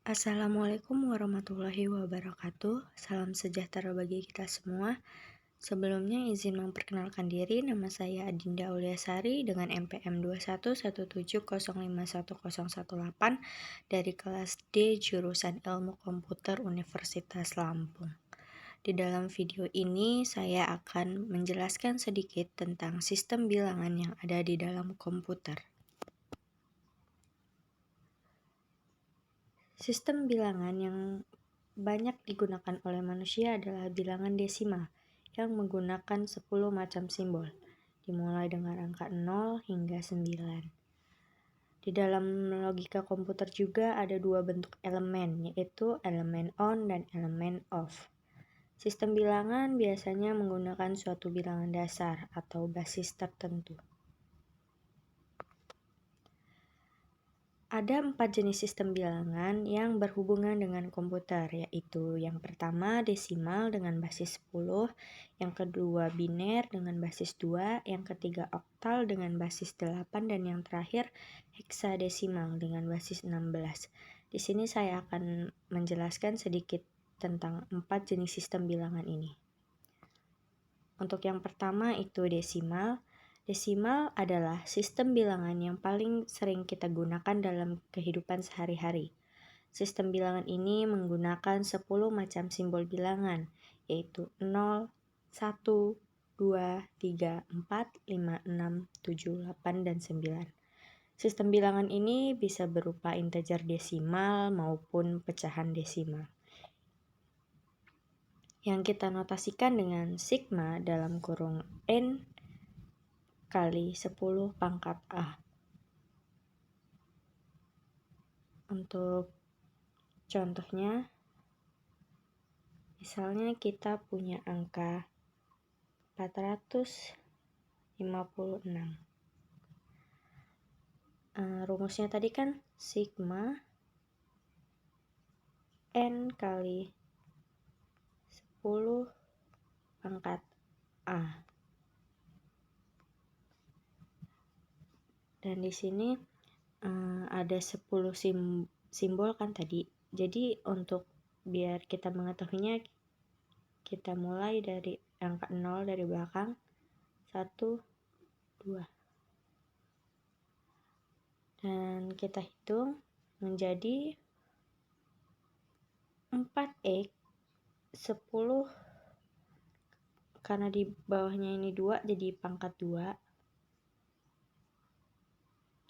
Assalamualaikum warahmatullahi wabarakatuh. Salam sejahtera bagi kita semua. Sebelumnya izin memperkenalkan diri, nama saya Adinda Auliasari dengan NPM 2117051018 dari kelas D jurusan Ilmu Komputer Universitas Lampung. Di dalam video ini saya akan menjelaskan sedikit tentang sistem bilangan yang ada di dalam komputer. Sistem bilangan yang banyak digunakan oleh manusia adalah bilangan desimal yang menggunakan 10 macam simbol, dimulai dengan angka 0 hingga 9. Di dalam logika komputer juga ada dua bentuk elemen, yaitu elemen on dan elemen off. Sistem bilangan biasanya menggunakan suatu bilangan dasar atau basis tertentu. Ada 4 jenis sistem bilangan yang berhubungan dengan komputer, yaitu yang pertama desimal dengan basis 10, yang kedua biner dengan basis 2, yang ketiga oktal dengan basis 8, dan yang terakhir heksadesimal dengan basis 16. Di sini saya akan menjelaskan sedikit tentang 4 jenis sistem bilangan ini. Untuk yang pertama itu desimal. Desimal adalah sistem bilangan yang paling sering kita gunakan dalam kehidupan sehari-hari. Sistem bilangan ini menggunakan 10 macam simbol bilangan, yaitu 0, 1, 2, 3, 4, 5, 6, 7, 8, dan 9. Sistem bilangan ini bisa berupa integer desimal maupun pecahan desimal, yang kita notasikan dengan sigma dalam kurung N kali 10 pangkat A. Untuk contohnya, misalnya kita punya angka 456. Rumusnya tadi kan sigma N kali 10 pangkat A. Dan di sini ada 10 simbol kan tadi. Jadi untuk biar kita mengetahuinya, kita mulai dari angka 0 dari belakang. 1, 2. Dan kita hitung menjadi 4x 10, karena di bawahnya ini 2 jadi pangkat 2,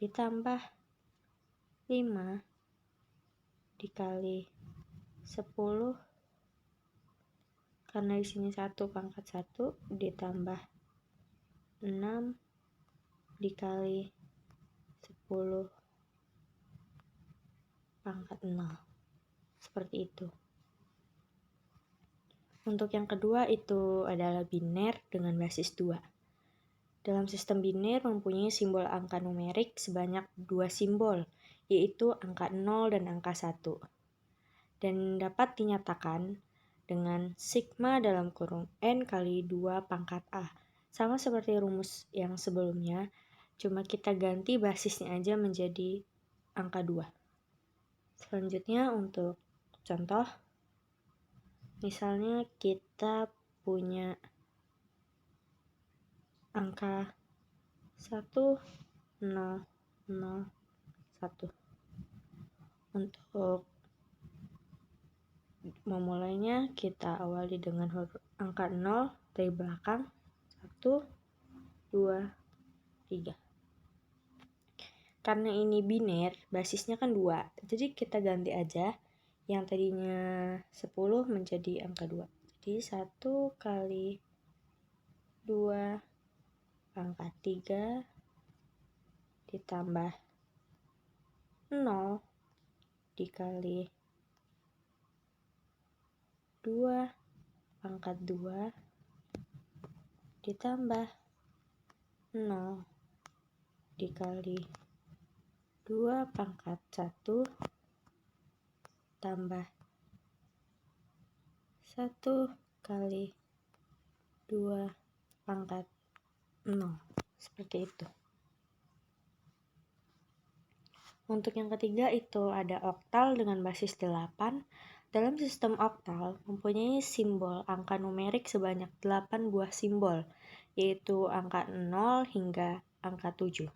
ditambah 5 dikali 10, karena di sini 1 pangkat 1, ditambah 6 dikali 10 pangkat 0. Seperti itu. Untuk yang kedua itu adalah biner dengan basis 2. Dalam sistem biner mempunyai simbol angka numerik sebanyak 2 simbol, yaitu angka 0 dan angka 1. Dan dapat dinyatakan dengan sigma dalam kurung N kali 2 pangkat A. Sama seperti rumus yang sebelumnya, cuma kita ganti basisnya aja menjadi angka 2. Selanjutnya untuk contoh, misalnya kita punya angka 1, 0, 0, 1. Untuk memulainya kita awali dengan angka 0 dari belakang. 1, 2, 3. Karena ini biner, basisnya kan 2. Jadi kita ganti aja yang tadinya 10 menjadi angka 2. Jadi 1 kali 2 pangkat 3 ditambah 0 dikali 2 pangkat 2 ditambah 0 dikali 2 pangkat 1 tambah 1 kali 2 pangkat 0. Seperti itu. Untuk yang ketiga itu ada oktal dengan basis 8. Dalam sistem oktal mempunyai simbol angka numerik sebanyak 8 buah simbol, yaitu angka 0 hingga angka 7.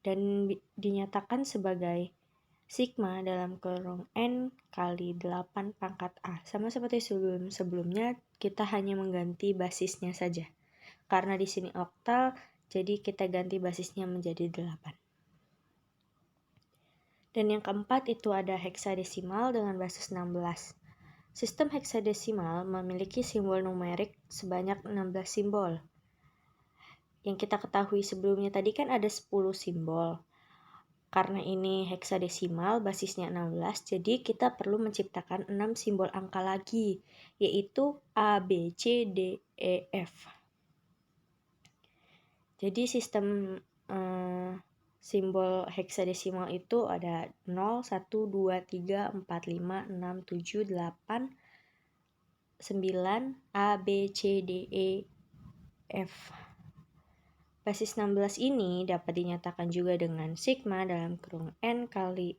Dan dinyatakan sebagai sigma dalam kurung N kali 8 pangkat A. Sama seperti sebelumnya, kita hanya mengganti basisnya saja. Karena di sini oktal, jadi kita ganti basisnya menjadi 8. Dan yang keempat itu ada heksadesimal dengan basis 16. Sistem heksadesimal memiliki simbol numerik sebanyak 16 simbol. Yang kita ketahui sebelumnya tadi kan ada 10 simbol. Karena ini heksadesimal, basisnya 16, jadi kita perlu menciptakan 6 simbol angka lagi, yaitu A, B, C, D, E, F. Jadi sistem simbol heksadesimal itu ada 0, 1, 2, 3, 4, 5, 6, 7, 8, 9, A, B, C, D, E, F. Basis 16 ini dapat dinyatakan juga dengan sigma dalam kurung N kali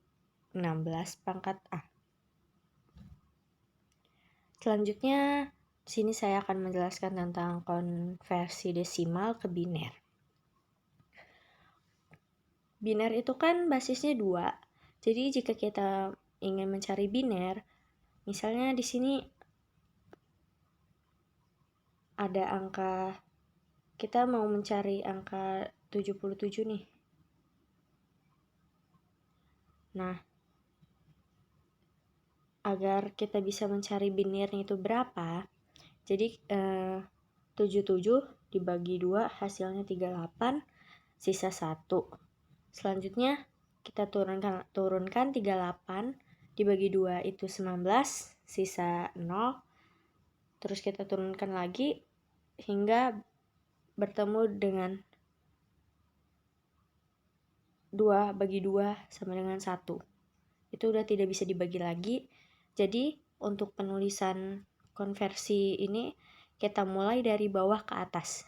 16 pangkat A. Selanjutnya, di sini saya akan menjelaskan tentang konversi desimal ke biner. Biner itu kan basisnya 2. Jadi jika kita ingin mencari biner, misalnya di sini ada angka, kita mau mencari angka 77 nih. Nah, agar kita bisa mencari binirnya itu berapa, jadi 77 dibagi 2 hasilnya 38, sisa 1. Selanjutnya kita turunkan 38 dibagi 2 itu 19, sisa 0. Terus kita turunkan lagi hingga bertemu dengan 2 bagi 2 sama dengan 1. Itu udah tidak bisa dibagi lagi. Jadi untuk penulisan konversi ini kita mulai dari bawah ke atas.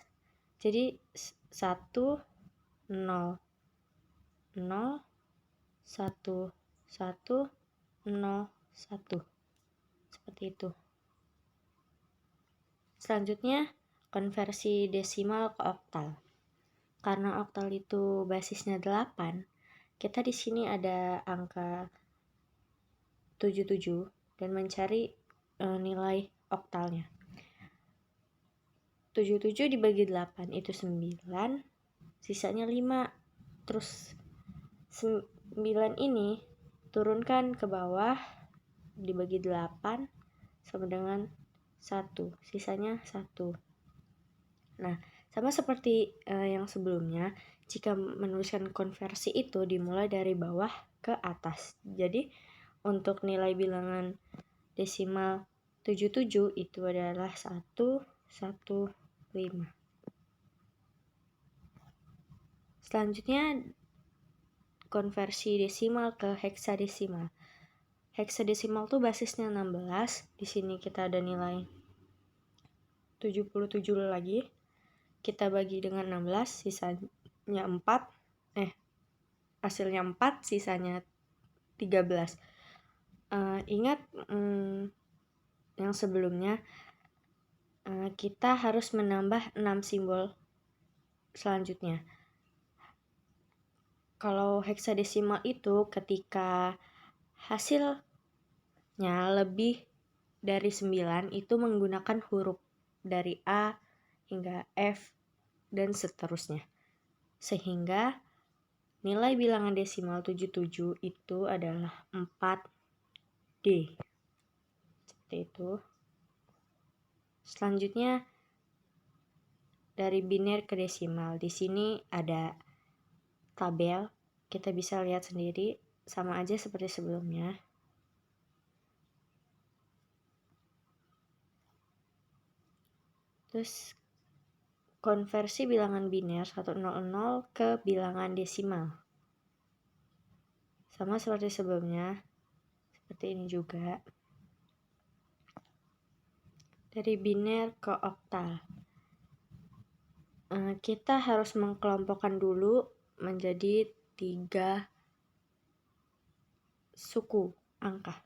Jadi 1, 0, 0, 1, 1, 0, 1. Seperti itu. Selanjutnya, konversi desimal ke oktal. Karena oktal itu basisnya 8, kita di sini ada angka 77 dan mencari nilai oktalnya. 77 dibagi 8 itu 9, sisanya 5. Terus 9 ini turunkan ke bawah dibagi 8 sama dengan 1, sisanya 1. Nah, sama seperti yang sebelumnya, jika menuliskan konversi itu dimulai dari bawah ke atas. Jadi, untuk nilai bilangan desimal 77 itu adalah 115. Selanjutnya, konversi desimal ke heksadesimal. Heksadesimal tuh basisnya 16. Di sini kita ada nilai 77 lagi. Kita bagi dengan 16, sisanya 4. Hasilnya 4, sisanya 13. Ingat yang sebelumnya kita harus menambah 6 simbol selanjutnya. Kalau heksadesimal itu ketika hasilnya lebih dari 9 itu menggunakan huruf dari A hingga F dan seterusnya. Sehingga nilai bilangan desimal 77 itu adalah 4D. Seperti itu. Selanjutnya dari biner ke desimal. Di sini ada tabel, kita bisa lihat sendiri, sama aja seperti sebelumnya. Terus konversi bilangan biner 100 ke bilangan desimal. Sama seperti sebelumnya, seperti ini juga. Dari biner ke oktal. Kita harus mengkelompokkan dulu menjadi 3 suku angka.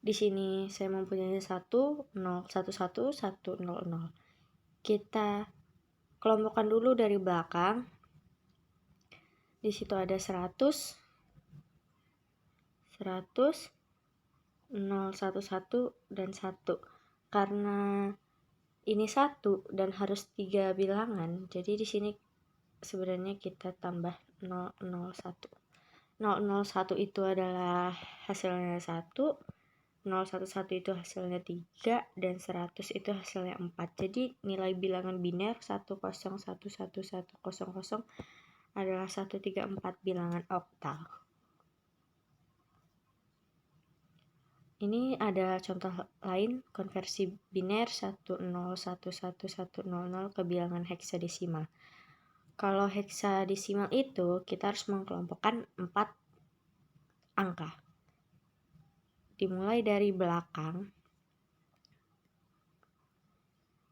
Di sini saya mempunyai 1, 0, 1, 1, 1, 0, 0. Kita kelompokkan dulu dari belakang. Di situ ada 100, 100, 0, 1, 1, dan 1. Karena ini 1 dan harus 3 bilangan, jadi di sini sebenarnya kita tambah 001. 001 itu adalah hasilnya 1, 011 itu hasilnya 3, dan 100 itu hasilnya 4. Jadi nilai bilangan biner 10111100 adalah 134 bilangan oktal. Ini ada contoh lain, konversi biner 10111100 ke bilangan heksadesimal. Kalau heksadesimal itu kita harus mengelompokkan 4 angka. Dimulai dari belakang.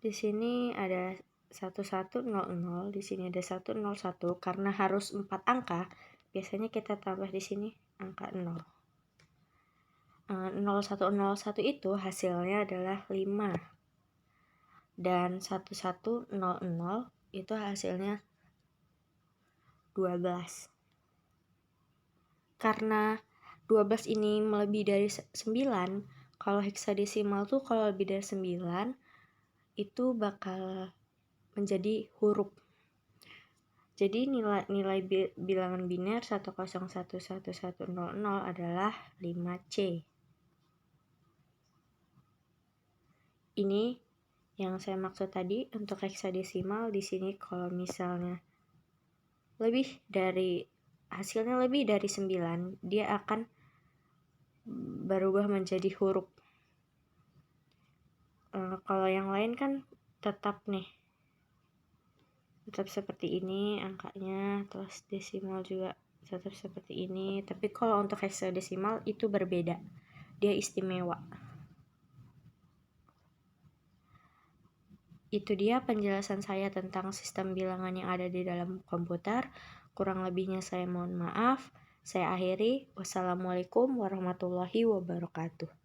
Di sini ada 1100, di sini ada 101. Karena harus 4 angka, biasanya kita tambah di sini angka 0. 0101 itu hasilnya adalah 5. Dan 1100 itu hasilnya 12. Karena 12 ini melebihi dari 9, kalau heksadesimal tuh kalau lebih dari 9 itu bakal menjadi huruf. Jadi nilai bilangan biner 10111100 adalah 5C. Ini yang saya maksud tadi untuk heksadesimal. Di sini kalau misalnya hasilnya lebih dari 9, dia akan berubah menjadi huruf. Kalau yang lain kan tetap seperti ini angkanya, terus desimal juga tetap seperti ini. Tapi kalau untuk heksadesimal itu berbeda, dia istimewa. Itu dia penjelasan saya tentang sistem bilangan yang ada di dalam komputer. Kurang lebihnya saya mohon maaf. Saya akhiri. Wassalamualaikum warahmatullahi wabarakatuh.